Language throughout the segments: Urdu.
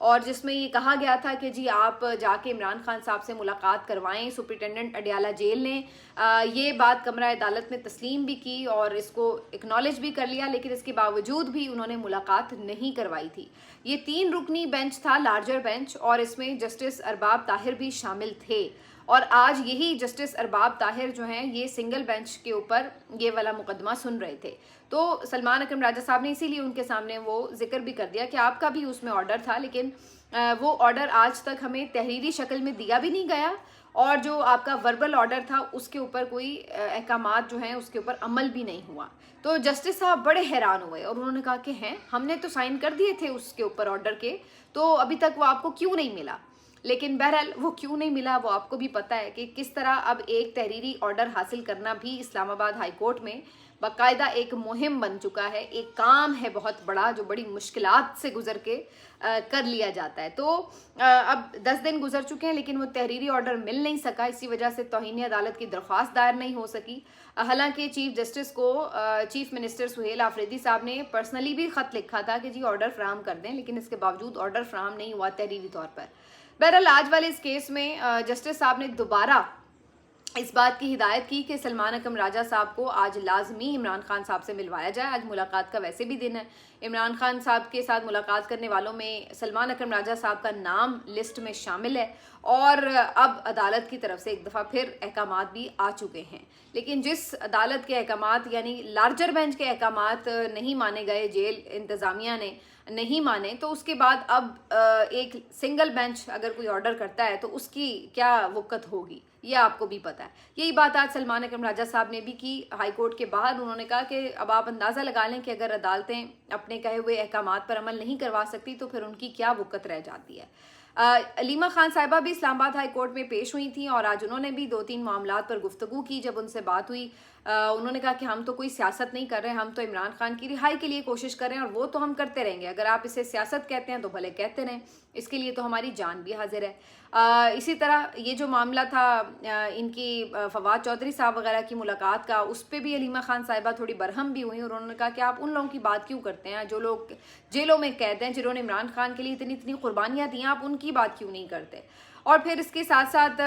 اور جس میں یہ کہا گیا تھا کہ جی آپ جا کے عمران خان صاحب سے ملاقات کروائیں. سپرنٹینڈنٹ اڈیالہ جیل نے یہ بات کمرہ عدالت میں تسلیم بھی کی اور اس کو اکنالج بھی کر لیا, لیکن اس کے باوجود بھی انہوں نے ملاقات نہیں کروائی تھی. یہ 3 رکنی بینچ تھا, لارجر بینچ, اور اس میں جسٹس ارباب طاہر بھی شامل تھے. اور آج یہی جسٹس ارباب طاہر جو ہیں یہ سنگل بینچ کے اوپر یہ والا مقدمہ سن رہے تھے. تو سلمان اکرم راجہ صاحب نے اسی لیے ان کے سامنے وہ ذکر بھی کر دیا کہ آپ کا بھی اس میں آرڈر تھا, لیکن وہ آرڈر آج تک ہمیں تحریری شکل میں دیا بھی نہیں گیا, اور جو آپ کا وربل آرڈر تھا اس کے اوپر کوئی احکامات جو ہیں اس کے اوپر عمل بھی نہیں ہوا. تو جسٹس صاحب بڑے حیران ہوئے اور انہوں نے کہا کہ ہم نے تو سائن کر دیے تھے اس کے اوپر آرڈر کے, تو ابھی تک وہ آپ کو کیوں نہیں ملا. لیکن بہرحال وہ کیوں نہیں ملا وہ آپ کو بھی پتہ ہے کہ کس طرح اب ایک تحریری آرڈر حاصل کرنا بھی اسلام آباد ہائی کورٹ میں باقاعدہ ایک مہم بن چکا ہے, ایک کام ہے بہت بڑا جو بڑی مشکلات سے گزر کے کر لیا جاتا ہے. تو اب 10 دن گزر چکے ہیں لیکن وہ تحریری آرڈر مل نہیں سکا, اسی وجہ سے توہین عدالت کی درخواست دائر نہیں ہو سکی. حالانکہ چیف جسٹس کو چیف منسٹر سہیل آفریدی صاحب نے پرسنلی بھی خط لکھا تھا کہ جی آرڈر فراہم کر دیں, لیکن اس کے باوجود آرڈر فراہم نہیں ہوا تحریری طور پر. بہرحال آج والے اس کیس میں جسٹس صاحب نے دوبارہ اس بات کی ہدایت کی کہ سلمان اکرم راجہ صاحب کو آج لازمی عمران خان صاحب سے ملوایا جائے. آج ملاقات کا ویسے بھی دن ہے. عمران خان صاحب کے ساتھ ملاقات کرنے والوں میں سلمان اکرم راجہ صاحب کا نام لسٹ میں شامل ہے, اور اب عدالت کی طرف سے ایک دفعہ پھر احکامات بھی آ چکے ہیں. لیکن جس عدالت کے احکامات یعنی لارجر بینچ کے احکامات نہیں مانے گئے, جیل انتظامیہ نے نہیں مانے, تو اس کے بعد اب ایک سنگل بینچ اگر کوئی آرڈر کرتا ہے تو اس کی کیا وقت ہوگی یہ آپ کو بھی پتہ ہے. یہی بات آج سلمان اکرم راجہ صاحب نے بھی کی ہائی کورٹ کے باہر. انہوں نے کہا کہ اب آپ اندازہ لگا لیں کہ اگر عدالتیں اپنے کہے ہوئے احکامات پر عمل نہیں کروا سکتی تو پھر ان کی کیا وقت رہ جاتی ہے. علیمہ خان صاحبہ بھی اسلام آباد ہائی کورٹ میں پیش ہوئی تھیں اور آج انہوں نے بھی 2-3 معاملات پر گفتگو کی. جب ان سے بات ہوئی انہوں نے کہا کہ ہم تو کوئی سیاست نہیں کر رہے, ہم تو عمران خان کی رہائی کے لیے کوشش کر رہے ہیں, اور وہ تو ہم کرتے رہیں گے. اگر آپ اسے سیاست کہتے ہیں تو بھلے کہتے رہیں, اس کے لیے تو ہماری جان بھی حاضر ہے. اسی طرح یہ جو معاملہ تھا ان کی فواد چودھری صاحب وغیرہ کی ملاقات کا, اس پہ بھی علیمہ خان صاحبہ تھوڑی برہم بھی ہوئی, اور انہوں نے کہا کہ آپ ان لوگوں کی بات کیوں کرتے ہیں جو لوگ جیلوں میں قید ہیں, جنہوں نے عمران خان کے لیے اتنی قربانیاں دی ہیں, آپ ان کی بات کیوں نہیں کرتے. اور پھر اس کے ساتھ ساتھ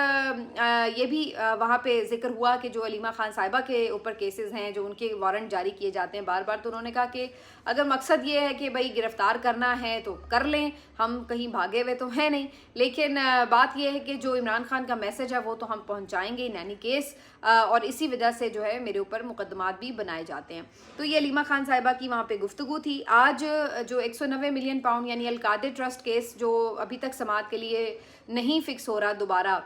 یہ بھی وہاں پہ ذکر ہوا کہ جو علیمہ خان صاحبہ کے اوپر کیسز ہیں جو ان کے وارنٹ جاری کیے جاتے ہیں بار بار, تو انہوں نے کہا کہ اگر مقصد یہ ہے کہ بھائی گرفتار کرنا ہے تو کر لیں, ہم کہیں بھاگے ہوئے تو ہیں نہیں, لیکن بات یہ ہے کہ جو عمران خان کا میسج ہے وہ تو ہم پہنچائیں گے ان اینی کیس, اور اسی وجہ سے جو ہے میرے اوپر مقدمات بھی بنائے جاتے ہیں. تو یہ علیمہ خان صاحبہ کی وہاں پہ گفتگو تھی. آج جو 190 ملین پاؤنڈ یعنی القادر ٹرسٹ کیس جو ابھی تک سماعت کے لیے نہیں فکس ہو رہا دوبارہ,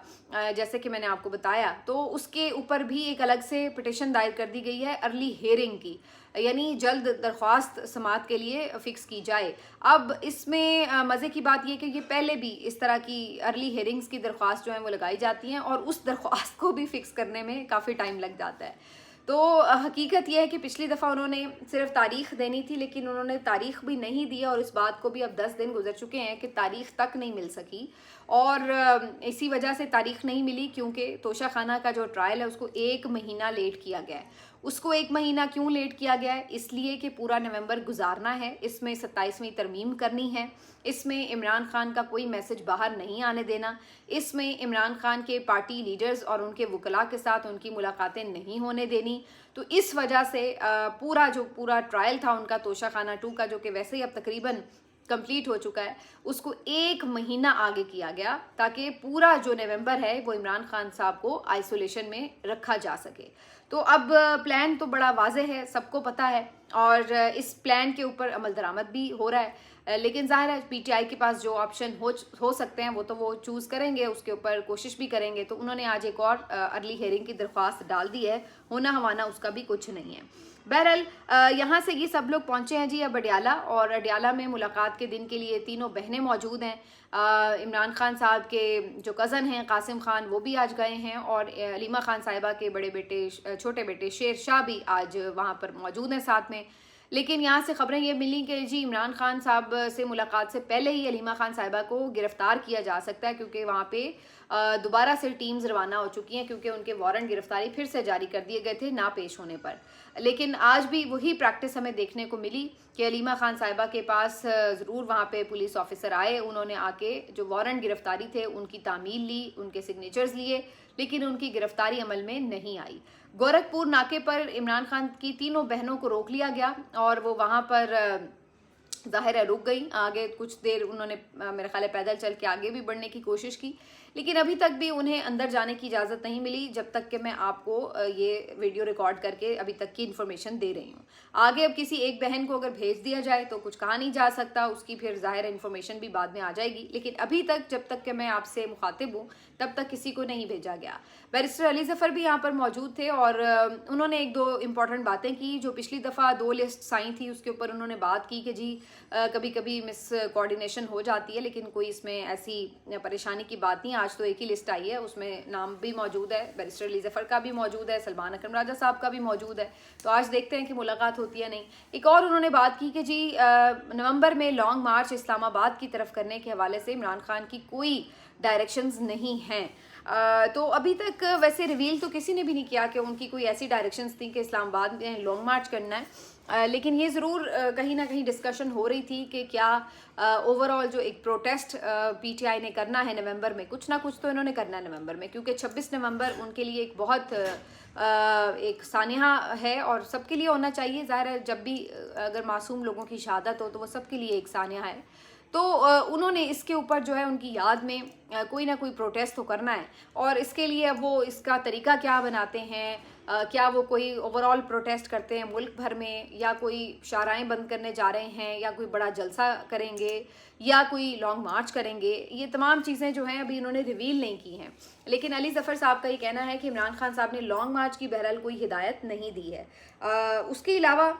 جیسے کہ میں نے آپ کو بتایا, تو اس کے اوپر بھی ایک الگ سے پٹیشن دائر کر دی گئی ہے ارلی ہیئرنگ کی, یعنی جلد درخواست سماعت کے لیے فکس کی جائے. اب اس میں مزے کی بات یہ کہ یہ پہلے بھی اس طرح کی ارلی ہیئرنگز کی درخواست جو ہیں وہ لگائی جاتی ہیں, اور اس درخواست کو بھی فکس کرنے میں کافی ٹائم لگ جاتا ہے. تو حقیقت یہ ہے کہ پچھلی دفعہ انہوں نے صرف تاریخ دینی تھی, لیکن انہوں نے تاریخ بھی نہیں دی, اور اس بات کو بھی اب 10 دن گزر چکے ہیں کہ تاریخ تک نہیں مل سکی. اور اسی وجہ سے تاریخ نہیں ملی کیونکہ توشہ خانہ کا جو ٹرائل ہے اس کو 1 مہینہ لیٹ کیا گیا ہے. اس کو 1 مہینہ کیوں لیٹ کیا گیا ہے؟ اس لیے کہ پورا نومبر گزارنا ہے, اس میں 27ویں ترمیم کرنی ہے, اس میں عمران خان کا کوئی میسج باہر نہیں آنے دینا, اس میں عمران خان کے پارٹی لیڈرز اور ان کے وکلاء کے ساتھ ان کی ملاقاتیں نہیں ہونے دینی. تو اس وجہ سے پورا ٹرائل تھا ان کا توشہ خانہ 2 کا, جو کہ ویسے ہی اب تقریباً کمپلیٹ ہو چکا ہے, اس کو 1 مہینہ آگے کیا گیا تاکہ پورا جو نومبر ہے وہ عمران خان صاحب کو آئسولیشن میں رکھا جا سکے. تو اب پلان تو بڑا واضح ہے, سب کو پتہ ہے, اور اس پلان کے اوپر عمل درآمد بھی ہو رہا ہے. لیکن ظاہر ہے پی ٹی آئی کے پاس جو آپشن ہو سکتے ہیں وہ تو وہ چوز کریں گے, اس کے اوپر کوشش بھی کریں گے. تو انہوں نے آج ایک اور ارلی ہیئرنگ کی درخواست ڈال دی ہے, ہونا ہوانا اس کا بھی کچھ نہیں ہے. بہرحال یہاں سے یہ سب لوگ پہنچے ہیں جی اب اڈیالہ, اور اڈیالہ میں ملاقات کے دن کے لیے 3 بہنیں موجود ہیں. عمران خان صاحب کے جو کزن ہیں قاسم خان وہ بھی آج گئے ہیں, اور علیمہ خان صاحبہ کے بڑے بیٹے چھوٹے بیٹے شیر شاہ بھی آج وہاں پر موجود ہیں ساتھ میں. لیکن یہاں سے خبریں یہ ملی کہ جی عمران خان صاحب سے ملاقات سے پہلے ہی علیمہ خان صاحبہ کو گرفتار کیا جا سکتا ہے، کیونکہ وہاں پہ دوبارہ سے ٹیمز روانہ ہو چکی ہیں، کیونکہ ان کے وارنٹ گرفتاری پھر سے جاری کر دیے گئے تھے نہ پیش ہونے پر۔ لیکن آج بھی وہی پریکٹس ہمیں دیکھنے کو ملی کہ علیمہ خان صاحبہ کے پاس ضرور وہاں پہ پولیس آفیسر آئے، انہوں نے آ کے جو وارنٹ گرفتاری تھے ان کی تعمیل لی، ان کے سگنیچرز لیے، لیکن ان کی گرفتاری عمل میں نہیں آئی۔ گورکھپور ناکے پر عمران خان کی تینوں بہنوں کو روک لیا گیا اور وہ وہاں پر ظاہر ہے رک گئی۔ آگے کچھ دیر انہوں نے میرے خیال ہے پیدل چل کے آگے بھی بڑھنے کی کوشش کی، لیکن ابھی تک بھی انہیں اندر جانے کی اجازت نہیں ملی، جب تک کہ میں آپ کو یہ ویڈیو ریکارڈ کر کے ابھی تک کی انفارمیشن دے رہی ہوں۔ آگے اب کسی ایک بہن کو اگر بھیج دیا جائے تو کچھ کہا نہیں جا سکتا، اس کی پھر ظاہر انفارمیشن بھی بعد میں آ جائے گی، لیکن ابھی تک جب تک کہ میں آپ سے مخاطب ہوں تب تک کسی کو نہیں بھیجا گیا۔ بیرسٹر علی ظفر بھی یہاں پر موجود تھے اور انہوں نے ایک دو امپورٹنٹ باتیں کی۔ جو پچھلی دفعہ 2 لسٹ آئی تھی اس کے اوپر انہوں نے بات کی کہ جی کبھی کبھی مس کوآرڈینیشن ہو جاتی ہے، لیکن کوئی اس میں ایسی پریشانی کی بات نہیں۔ آج تو ایک ہی لسٹ آئی ہے، اس میں نام بھی موجود ہے، بیرسٹر علی ظفر کا بھی موجود ہے، سلمان اکرم راجہ صاحب کا بھی موجود ہے، تو آج دیکھتے ہیں کہ ملاقات ہوتی ہے نہیں۔ ایک اور انہوں نے بات کی کہ جی نومبر میں لانگ مارچ اسلام آباد کی طرف کرنے کے حوالے سے عمران خان کی کوئی ڈائریکشنز نہیں ہیں۔ تو ابھی تک ویسے ریویل تو کسی نے بھی نہیں کیا کہ ان کی کوئی ایسی ڈائریکشنز تھیں کہ اسلام آباد میں لانگ مارچ کرنا ہے، لیکن یہ ضرور کہیں نہ کہیں ڈسکشن ہو رہی تھی کہ کیا اوور آل جو ایک پروٹیسٹ پی ٹی آئی نے کرنا ہے نومبر میں، کچھ نہ کچھ تو انہوں نے کرنا ہے نومبر میں، کیونکہ 26 نومبر ان کے لیے ایک بہت ایک سانحہ ہے اور سب کے لیے ہونا چاہیے۔ ظاہر ہے جب بھی اگر معصوم لوگوں کی شہادت ہو تو وہ سب کے لیے ایک سانحہ ہے، تو انہوں نے اس کے اوپر جو ہے ان کی یاد میں کوئی نہ کوئی پروٹیسٹ تو کرنا ہے، اور اس کے لیے اب وہ اس کا طریقہ کیا بناتے ہیں، کیا وہ کوئی اوور آل پروٹیسٹ کرتے ہیں ملک بھر میں، یا کوئی شاہراہیں بند کرنے جا رہے ہیں، یا کوئی بڑا جلسہ کریں گے، یا کوئی لانگ مارچ کریں گے، یہ تمام چیزیں جو ہیں ابھی انہوں نے ریویل نہیں کی ہیں۔ لیکن علی ظفر صاحب کا یہ کہنا ہے کہ عمران خان صاحب نے لانگ مارچ کی بہرحال کوئی ہدایت نہیں دی ہے۔ اس کے علاوہ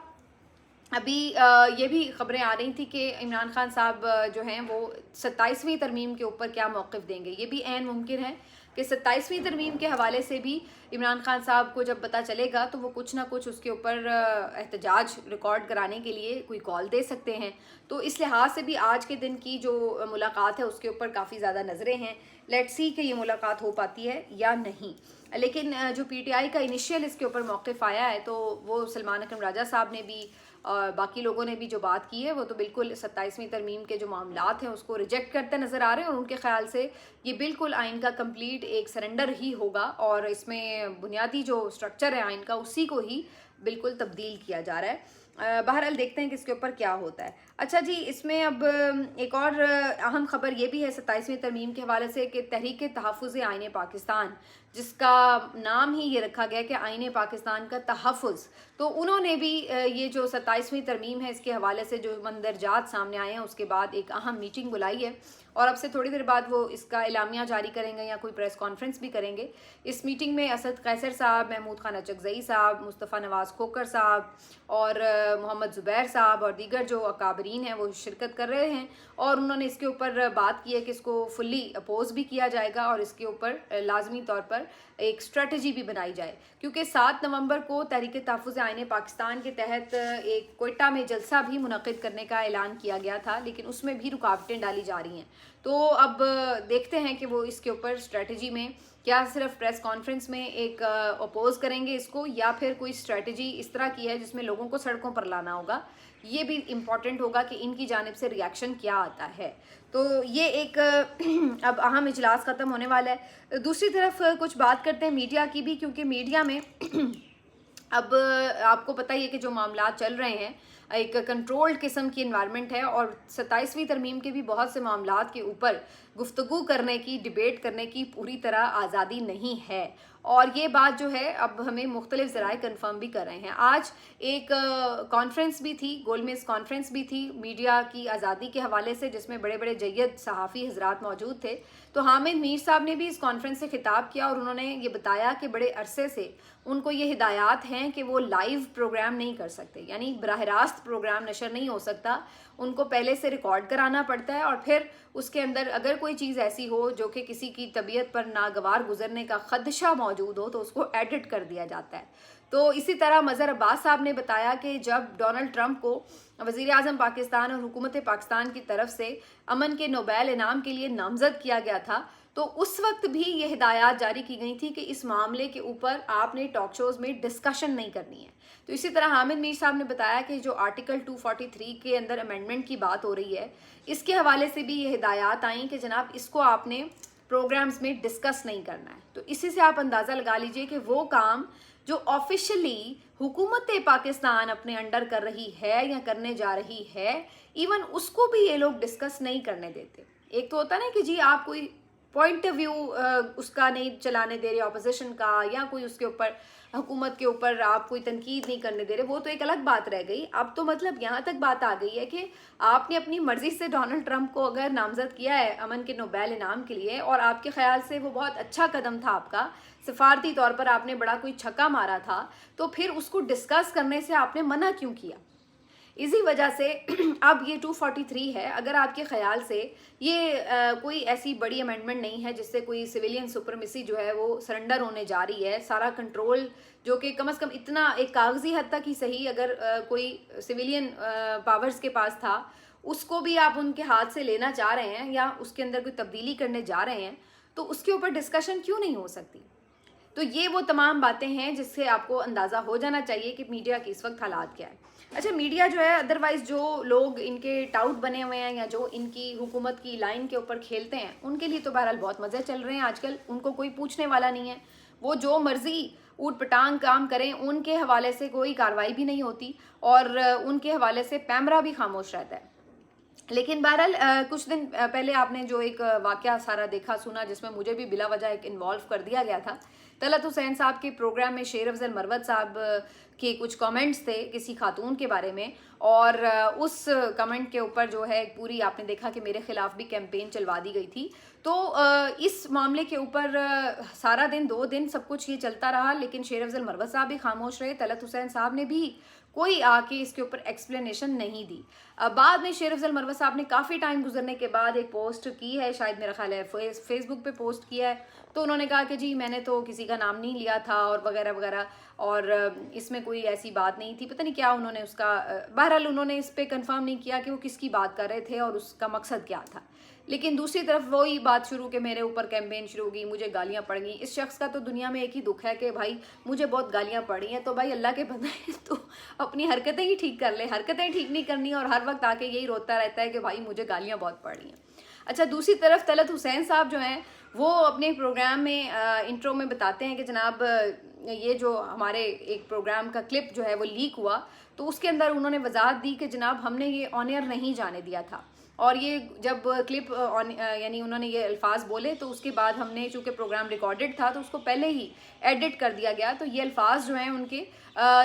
ابھی یہ بھی خبریں آ رہی تھی کہ عمران خان صاحب جو ہیں وہ 27ویں ترمیم کے اوپر کیا موقف دیں گے۔ یہ بھی عین ممکن ہے کہ 27ویں ترمیم کے حوالے سے بھی عمران خان صاحب کو جب پتہ چلے گا تو وہ کچھ نہ کچھ اس کے اوپر احتجاج ریکارڈ کرانے کے لیے کوئی کال دے سکتے ہیں۔ تو اس لحاظ سے بھی آج کے دن کی جو ملاقات ہے اس کے اوپر کافی زیادہ نظریں ہیں۔ لیٹس سی کہ یہ ملاقات ہو پاتی ہے یا نہیں۔ لیکن جو پی ٹی آئی کا انیشیل اس کے اوپر موقف آیا ہے تو وہ سلمان اکرم راجہ صاحب نے بھی اور باقی لوگوں نے بھی جو بات کی ہے وہ تو بالکل 27ویں ترمیم کے جو معاملات ہیں اس کو ریجیکٹ کرتے نظر آ رہے ہیں، اور ان کے خیال سے یہ بالکل آئین کا کمپلیٹ ایک سرنڈر ہی ہوگا، اور اس میں بنیادی جو سٹرکچر ہے آئین کا اسی کو ہی بالکل تبدیل کیا جا رہا ہے۔ بہرحال دیکھتے ہیں کہ اس کے اوپر کیا ہوتا ہے۔ اچھا جی، اس میں اب ایک اور اہم خبر یہ بھی ہے 27ویں ترمیم کے حوالے سے کہ تحریک تحفظ آئین پاکستان، جس کا نام ہی یہ رکھا گیا کہ آئین پاکستان کا تحفظ، تو انہوں نے بھی یہ جو 27ویں ترمیم ہے اس کے حوالے سے جو مندرجات سامنے آئے ہیں اس کے بعد ایک اہم میٹنگ بلائی ہے، اور اب سے تھوڑی دیر بعد وہ اس کا اعلامیہ جاری کریں گے یا کوئی پریس کانفرنس بھی کریں گے۔ اس میٹنگ میں اسد قیصر صاحب، محمود خان اچکزئی صاحب، مصطفیٰ نواز کھوکر صاحب اور محمد زبیر صاحب اور دیگر جو اکابرین ہیں وہ شرکت کر رہے ہیں، اور انہوں نے اس کے اوپر بات کی ہے کہ اس کو فلی اپوز بھی کیا جائے گا اور اس کے اوپر لازمی طور پر ایک اسٹریٹجی بھی بنائی جائے، کیونکہ 7 نومبر کو تحریک تحفظ آئین پاکستان کے تحت ایک کوئٹہ میں جلسہ بھی منعقد کرنے کا اعلان کیا گیا تھا، لیکن اس میں بھی رکاوٹیں ڈالی جا رہی ہیں۔ تو اب دیکھتے ہیں کہ وہ اس کے اوپر اسٹریٹجی میں کیا صرف پریس کانفرنس میں ایک اپوز کریں گے اس کو، یا پھر کوئی اسٹریٹجی اس طرح کی ہے جس میں لوگوں کو سڑکوں پر لانا ہوگا۔ یہ بھی امپورٹنٹ ہوگا کہ ان کی جانب سے ریاکشن کیا آتا ہے۔ تو یہ ایک اب اہم اجلاس ختم ہونے والا ہے۔ دوسری طرف کچھ بات کرتے ہیں میڈیا کی بھی، کیونکہ میڈیا میں اب آپ کو پتہ ہی ہے کہ جو معاملات چل رہے ہیں ایک کنٹرولڈ قسم کی انوائرمنٹ ہے، اور 27ویں ترمیم کے بھی بہت سے معاملات کے اوپر گفتگو کرنے کی، ڈیبیٹ کرنے کی پوری طرح آزادی نہیں ہے، اور یہ بات جو ہے اب ہمیں مختلف ذرائع کنفرم بھی کر رہے ہیں۔ آج ایک کانفرنس بھی تھی، گول میز کانفرنس بھی تھی میڈیا کی آزادی کے حوالے سے، جس میں بڑے بڑے جید صحافی حضرات موجود تھے۔ تو حامد میر صاحب نے بھی اس کانفرنس سے خطاب کیا، اور انہوں نے یہ بتایا کہ بڑے عرصے سے ان کو یہ ہدایات ہیں کہ وہ لائیو پروگرام نہیں کر سکتے، یعنی براہ راست پروگرام نشر نہیں ہو سکتا، ان کو پہلے سے ریکارڈ کرانا پڑتا ہے، اور پھر اس کے اندر اگر کوئی چیز ایسی ہو جو کہ کسی کی طبیعت پر ناگوار گزرنے کا خدشہ موجود ہو تو اس کو ایڈٹ کر دیا جاتا ہے۔ تو تو اسی طرح مظہر عباس صاحب نے بتایا کہ جب ڈونلڈ ٹرمپ کو وزیر اعظم پاکستان اور حکومت پاکستان کی طرف سے امن کے نوبیل انعام کے لیے نامزد کیا گیا تھا تو اس وقت بھی یہ ہدایات جاری کی گئی تھی کہ اس معاملے کے اوپر آپ نے ٹاک شوز میں ڈسکشن نہیں کرنی ہے. تو اسی طرح حامد میر صاحب نے بتایا کہ جو آرٹیکل 243 کے اندر امینڈمنٹ کی بات ہو رہی ہے اس کے حوالے سے بھی یہ ہدایات آئیں کہ جناب اس کو آپ نے پروگرامز میں ڈسکس نہیں کرنا ہے. تو اسی سے آپ اندازہ لگا لیجئے کہ وہ کام جو آفیشلی حکومت پاکستان اپنے انڈر کر رہی ہے یا کرنے جا رہی ہے ایون اس کو بھی یہ لوگ ڈسکس نہیں کرنے دیتے. ایک تو ہوتا ہے نا کہ جی آپ کوئی پوائنٹ آف ویو اس کا نہیں چلانے دے رہے اپوزیشن کا یا کوئی اس کے اوپر حکومت کے اوپر آپ کوئی تنقید نہیں کرنے دے رہے, وہ تو ایک الگ بات رہ گئی. اب تو مطلب یہاں تک بات آ گئی ہے کہ آپ نے اپنی مرضی سے ڈونلڈ ٹرمپ کو اگر نامزد کیا ہے امن کے نوبیل انعام کے لیے اور آپ کے خیال سے وہ بہت اچھا قدم تھا آپ کا, سفارتی طور پر آپ نے بڑا کوئی چھکا مارا تھا, تو پھر اس کو ڈسکس کرنے سے آپ نے منع کیوں کیا؟ اسی وجہ سے اب یہ 243 ہے. اگر آپ کے خیال سے یہ کوئی ایسی بڑی امینڈمنٹ نہیں ہے جس سے کوئی سویلین سپرمیسی جو ہے وہ سرنڈر ہونے جا رہی ہے, سارا کنٹرول جو کہ کم از کم اتنا ایک کاغذی حد تک ہی صحیح اگر کوئی سویلین پاورز کے پاس تھا اس کو بھی آپ ان کے ہاتھ سے لینا چاہ رہے ہیں یا اس کے اندر کوئی تبدیلی کرنے جا رہے ہیں, تو اس کے اوپر ڈسکشن کیوں نہیں ہو سکتی؟ تو یہ وہ تمام باتیں ہیں جس سے آپ کو اندازہ ہو جانا چاہیے کہ میڈیا کی اس وقت حالات کیا ہے. اچھا, میڈیا جو ہے ادروائز جو لوگ ان کے ٹاؤٹ بنے ہوئے ہیں یا جو ان کی حکومت کی لائن کے اوپر کھیلتے ہیں ان کے لیے تو بہرحال بہت مزے چل رہے ہیں آج کل, ان کو کوئی پوچھنے والا نہیں ہے, وہ جو مرضی اوٹ پٹانگ کام کریں, ان کے حوالے سے کوئی کارروائی بھی نہیں ہوتی اور ان کے حوالے سے پیمرا بھی خاموش رہتا ہے. لیکن بہرحال کچھ دن پہلے آپ نے جو ایک واقعہ سارا دیکھا سنا جس میں مجھے بھی بلا وجہ ایک انوالو کر دیا گیا تھا. طلعت حسین صاحب کے پروگرام میں شیر افضل مروت صاحب کے کچھ کامنٹس تھے کسی خاتون کے بارے میں, اور اس کمنٹ کے اوپر جو ہے پوری آپ نے دیکھا کہ میرے خلاف بھی کیمپین چلوا دی گئی تھی. تو اس معاملے کے اوپر سارا دن 2 دن سب کچھ یہ چلتا رہا, لیکن شیر افضل مروت صاحب بھی خاموش رہے, طلعت حسین صاحب نے بھی کوئی آ کے اس کے اوپر ایکسپلینیشن نہیں دی. بعد میں شیر افضل مروت صاحب نے کافی ٹائم گزرنے کے بعد ایک پوسٹ کی ہے, شاید میرا خیال ہے فیس بک پہ پوسٹ کیا ہے, تو انہوں نے کہا کہ جی میں نے تو کسی کا نام نہیں لیا تھا اور وغیرہ وغیرہ, اور اس میں کوئی ایسی بات نہیں تھی, پتہ نہیں کیا انہوں نے اس کا, بہرحال انہوں نے اس پہ کنفرم نہیں کیا کہ وہ کس کی بات کر رہے تھے اور اس کا مقصد کیا تھا. لیکن دوسری طرف وہی بات شروع کہ میرے اوپر کیمپین شروع ہو گئی, مجھے گالیاں پڑ گئیں. اس شخص کا تو دنیا میں ایک ہی دکھ ہے کہ بھائی مجھے بہت گالیاں پڑی ہیں, تو بھائی اللہ کے بندے تو اپنی حرکتیں ہی ٹھیک کر لے, حرکتیں ٹھیک نہیں کرنی اور ہر وقت آ کے یہی روتا رہتا ہے کہ بھائی مجھے گالیاں بہت پڑ رہی ہیں. اچھا, دوسری طرف طلعت حسین صاحب جو ہیں وہ اپنے پروگرام میں انٹرو میں بتاتے ہیں کہ جناب یہ جو ہمارے ایک پروگرام کا کلپ جو ہے وہ لیک ہوا, تو اس کے اندر انہوں نے وضاحت دی کہ جناب ہم نے یہ آن ایئر نہیں جانے دیا تھا, اور یہ جب کلپ یعنی انہوں نے یہ الفاظ بولے تو اس کے بعد ہم نے چونکہ پروگرام ریکارڈڈ تھا تو اس کو پہلے ہی ایڈٹ کر دیا گیا, تو یہ الفاظ جو ہیں ان کے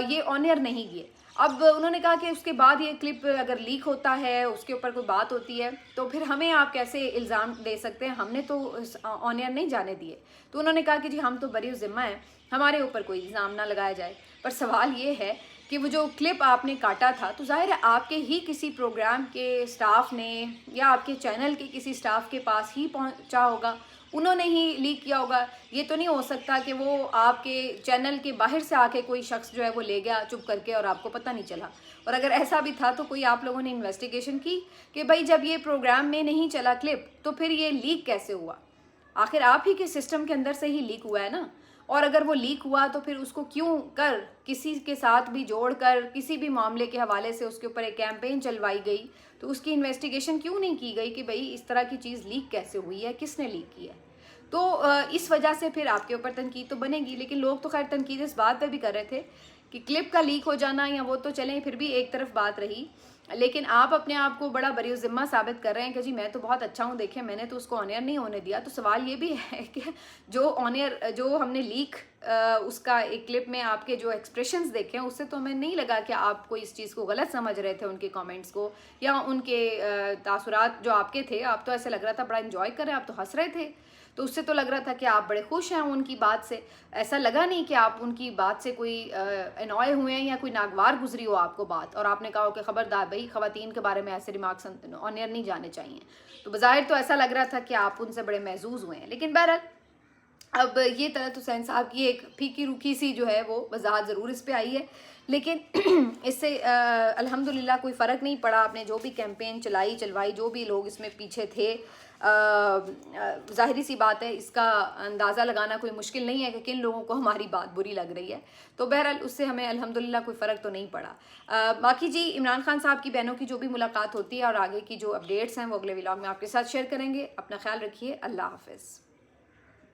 یہ آن ایئر نہیں گئے. اب انہوں نے کہا کہ اس کے بعد یہ کلپ اگر لیک ہوتا ہے, اس کے اوپر کوئی بات ہوتی ہے, تو پھر ہمیں آپ کیسے الزام دے سکتے ہیں, ہم نے تو آن ایئر نہیں جانے دیے. تو انہوں نے کہا کہ جی ہم تو بری ذمہ ہیں, ہمارے اوپر کوئی الزام نہ لگایا جائے. پر سوال یہ ہے کہ وہ جو کلپ آپ نے کاٹا تھا تو ظاہر ہے آپ کے ہی کسی پروگرام کے سٹاف نے یا آپ کے چینل کے کسی سٹاف کے پاس ہی پہنچا ہوگا, انہوں نے ہی لیک کیا ہوگا. یہ تو نہیں ہو سکتا کہ وہ آپ کے چینل کے باہر سے آ کے کوئی شخص جو ہے وہ لے گیا چپ کر کے اور آپ کو پتہ نہیں چلا. اور اگر ایسا بھی تھا تو کوئی آپ لوگوں نے انویسٹیگیشن کی کہ بھائی جب یہ پروگرام میں نہیں چلا کلپ تو پھر یہ لیک کیسے ہوا؟ آخر آپ ہی کے سسٹم کے اندر سے ہی لیک ہوا ہے نا. اور اگر وہ لیک ہوا تو پھر اس کو کیوں کر کسی کے ساتھ بھی جوڑ کر کسی بھی معاملے کے حوالے سے اس کے اوپر ایک کیمپین چلوائی گئی, تو اس کی انویسٹیگیشن کیوں نہیں کی گئی کہ بھئی اس طرح کی چیز لیک کیسے ہوئی ہے, کس نے لیک کی ہے؟ تو اس وجہ سے پھر آپ کے اوپر تنقید تو بنے گی. لیکن لوگ تو خیر تنقید اس بات پہ بھی کر رہے تھے کہ کلپ کا لیک ہو جانا یا وہ تو چلیں پھر بھی ایک طرف بات رہی, لیکن آپ اپنے آپ کو بڑا بری ذمہ ثابت کر رہے ہیں کہ جی میں تو بہت اچھا ہوں, دیکھیں میں نے تو اس کو آن ایئر نہیں ہونے دیا. تو سوال یہ بھی ہے کہ جو آن ایئر جو ہم نے لیک اس کا ایک کلپ میں آپ کے جو ایکسپریشنز دیکھے ہیں اس سے تو ہمیں نہیں لگا کہ آپ کو اس چیز کو غلط سمجھ رہے تھے, ان کے کامنٹس کو یا ان کے تاثرات جو آپ کے تھے, آپ تو ایسے لگ رہا تھا بڑا انجوائے کر رہے ہیں, آپ تو ہنس رہے تھے. تو اس سے تو لگ رہا تھا کہ آپ بڑے خوش ہیں ان کی بات سے, ایسا لگا نہیں کہ آپ ان کی بات سے کوئی انوائے ہوئے ہیں یا کوئی ناگوار گزری ہو آپ کو بات, اور آپ نے کہا کہ خبردار بھائی خواتین کے بارے میں ایسے ریمارکس آن ایئر نہیں جانے چاہیے. تو بظاہر تو ایسا لگ رہا تھا کہ آپ ان سے بڑے محظوظ ہوئے ہیں. لیکن بہرحال اب یہ طلعت حسین صاحب کی ایک پھیکی روکھی سی جو ہے وہ وضاحت ضرور اس پہ آئی ہے، لیکن اس سے الحمدللہ کوئی فرق نہیں پڑا. آپ نے جو بھی کیمپین چلوائی جو بھی لوگ اس میں پیچھے تھے، ظاہری سی بات ہے اس کا اندازہ لگانا کوئی مشکل نہیں ہے کہ کن لوگوں کو ہماری بات بری لگ رہی ہے. تو بہرحال اس سے ہمیں الحمدللہ کوئی فرق تو نہیں پڑا. باقی جی عمران خان صاحب کی بہنوں کی جو بھی ملاقات ہوتی ہے اور آگے کی جو اپڈیٹس ہیں وہ اگلے ولاگ میں آپ کے ساتھ شیئر کریں گے. اپنا خیال رکھیے. اللہ حافظ.